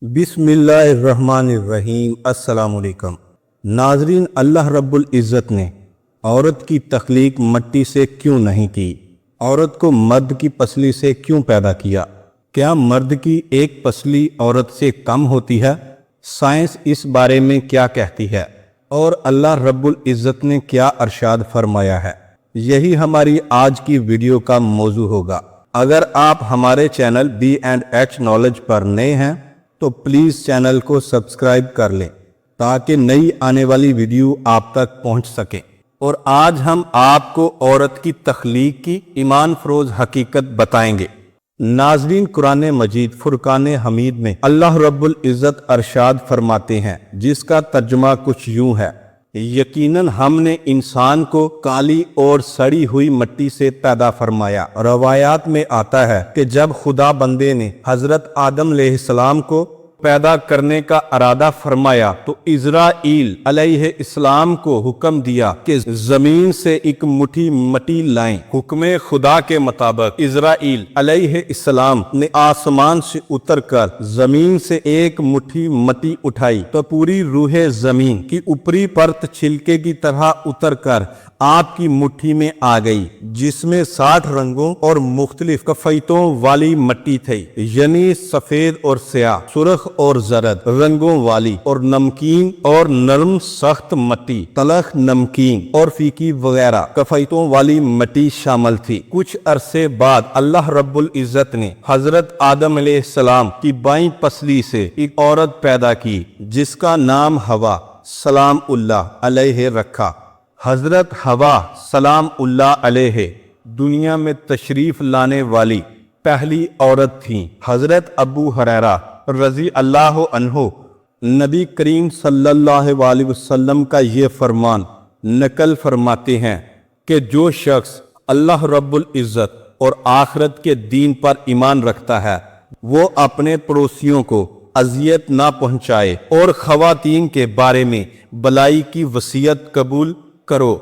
بسم اللہ الرحمن الرحیم۔ السلام علیکم ناظرین، اللہ رب العزت نے عورت کی تخلیق مٹی سے کیوں نہیں کی؟ عورت کو مرد کی پسلی سے کیوں پیدا کیا؟ کیا مرد کی ایک پسلی عورت سے کم ہوتی ہے؟ سائنس اس بارے میں کیا کہتی ہے؟ اور اللہ رب العزت نے کیا ارشاد فرمایا ہے؟ یہی ہماری آج کی ویڈیو کا موضوع ہوگا۔ اگر آپ ہمارے چینل B&H نالج پر نئے ہیں تو پلیز چینل کو سبسکرائب کر لیں تاکہ نئی آنے والی ویڈیو آپ تک پہنچ سکے۔ اور آج ہم آپ کو عورت کی تخلیق کی ایمان فروز حقیقت بتائیں گے۔ ناظرین، قرآن مجید فرقان حمید میں اللہ رب العزت ارشاد فرماتے ہیں، جس کا ترجمہ کچھ یوں ہے: یقیناً ہم نے انسان کو کالی اور سڑی ہوئی مٹی سے پیدا فرمایا۔ روایات میں آتا ہے کہ جب خدا بندے نے حضرت آدم علیہ السلام کو پیدا کرنے کا ارادہ فرمایا تو اسرائیل علیہ السلام کو حکم دیا کہ زمین سے ایک مٹھی مٹی لائیں۔ حکم خدا کے مطابق اسرائیل علیہ السلام نے آسمان سے اتر کر زمین سے ایک مٹھی مٹی اٹھائی تو پوری روح زمین کی اوپری پرت چھلکے کی طرح اتر کر آپ کی مٹھی میں آ گئی، جس میں 60 رنگوں اور مختلف کیفیتوں والی مٹی تھی، یعنی سفید اور سیاہ، سرخ اور زرد رنگوں والی، اور نمکین اور نرم سخت مٹی، تلخ، نمکین اور پھیکی وغیرہ کیفیتوں والی مٹی شامل تھی۔ کچھ عرصے بعد اللہ رب العزت نے حضرت آدم علیہ السلام کی بائیں پسلی سے ایک عورت پیدا کی، جس کا نام حوا سلام اللہ علیہ رکھا۔ حضرت حوا سلام اللہ علیہ دنیا میں تشریف لانے والی پہلی عورت تھیں۔ حضرت ابو ہریرہ رضی اللہ عنہ نبی کریم صلی اللہ علیہ وسلم کا یہ فرمان نقل فرماتے ہیں کہ جو شخص اللہ رب العزت اور آخرت کے دین پر ایمان رکھتا ہے، وہ اپنے پڑوسیوں کو اذیت نہ پہنچائے اور خواتین کے بارے میں بلائی کی وصیت قبول کرو۔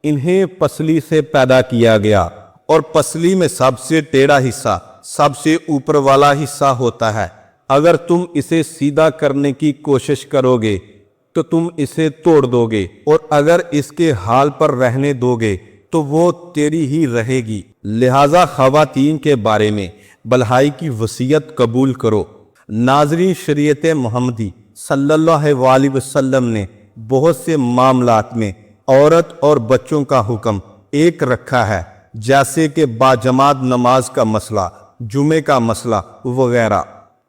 انہیں پسلی سے پیدا کیا گیا، اور پسلی میں سب سے ٹیڑھا حصہ سب سے اوپر والا حصہ ہوتا ہے۔ اگر تم اسے سیدھا کرنے کی کوشش کرو گے تو تم اسے توڑ دو گے، اور اگر اس کے حال پر رہنے دو گے تو وہ تیری ہی رہے گی۔ لہذا خواتین کے بارے میں بھلائی کی وصیت قبول کرو۔ ناظرین، شریعت محمدی صلی اللہ علیہ وسلم نے بہت سے معاملات میں عورت اور بچوں کا حکم ایک رکھا ہے، جیسے کہ باجماعت نماز کا مسئلہ، جمعے کا مسئلہ وغیرہ۔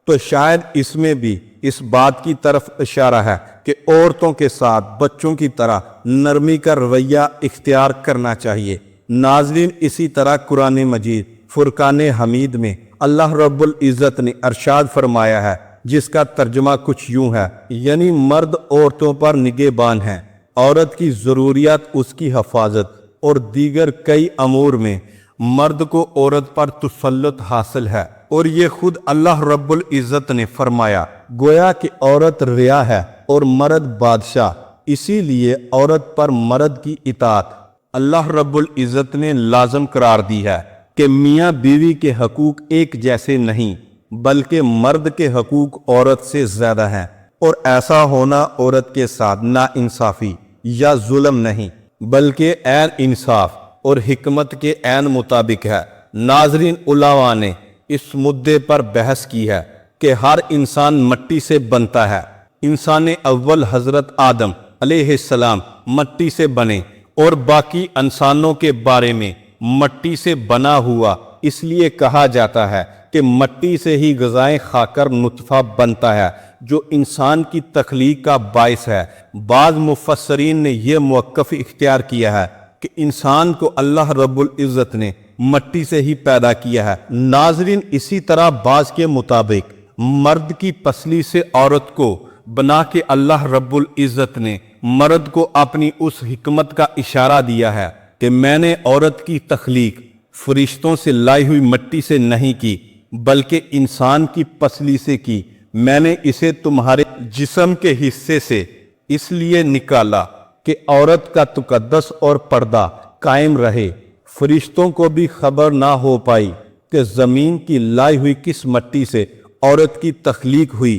تو شاید اس میں بھی اس بات کی طرف اشارہ ہے کہ عورتوں کے ساتھ بچوں کی طرح نرمی کا رویہ اختیار کرنا چاہیے۔ ناظرین، اسی طرح قرآن مجید فرقان حمید میں اللہ رب العزت نے ارشاد فرمایا ہے، جس کا ترجمہ کچھ یوں ہے، یعنی مرد عورتوں پر نگہبان ہیں، عورت کی ضروریات اس کی حفاظت اور دیگر کئی امور میں مرد کو عورت پر تسلط حاصل ہے۔ اور یہ خود اللہ رب العزت نے فرمایا، گویا کہ عورت رعا ہے اور مرد بادشاہ، اسی لیے عورت پر مرد کی اطاعت اللہ رب العزت نے لازم قرار دی ہے کہ میاں بیوی کے حقوق ایک جیسے نہیں، بلکہ مرد کے حقوق عورت سے زیادہ ہیں، اور ایسا ہونا عورت کے ساتھ ناانصافی یا ظلم نہیں، بلکہ عین انصاف اور حکمت کے عین مطابق ہے۔ ناظرین، علماء نے اس مدعے پر بحث کی ہے کہ ہر انسان مٹی سے بنتا ہے۔ انسان اول حضرت آدم علیہ السلام مٹی سے بنے، اور باقی انسانوں کے بارے میں مٹی سے بنا ہوا اس لیے کہا جاتا ہے کہ مٹی سے ہی غذائیں کھا کر نطفہ بنتا ہے، جو انسان کی تخلیق کا باعث ہے۔ بعض مفسرین نے یہ موقف اختیار کیا ہے کہ انسان کو اللہ رب العزت نے مٹی سے ہی پیدا کیا ہے۔ ناظرین، اسی طرح بعض کے مطابق مرد کی پسلی سے عورت کو بنا کے اللہ رب العزت نے مرد کو اپنی اس حکمت کا اشارہ دیا ہے کہ میں نے عورت کی تخلیق فرشتوں سے لائی ہوئی مٹی سے نہیں کی، بلکہ انسان کی پسلی سے کی۔ میں نے اسے تمہارے جسم کے حصے سے اس لیے نکالا کہ عورت کا تقدس اور پردہ قائم رہے۔ فرشتوں کو بھی خبر نہ ہو پائی کہ زمین کی لائی ہوئی کس مٹی سے عورت کی تخلیق ہوئی،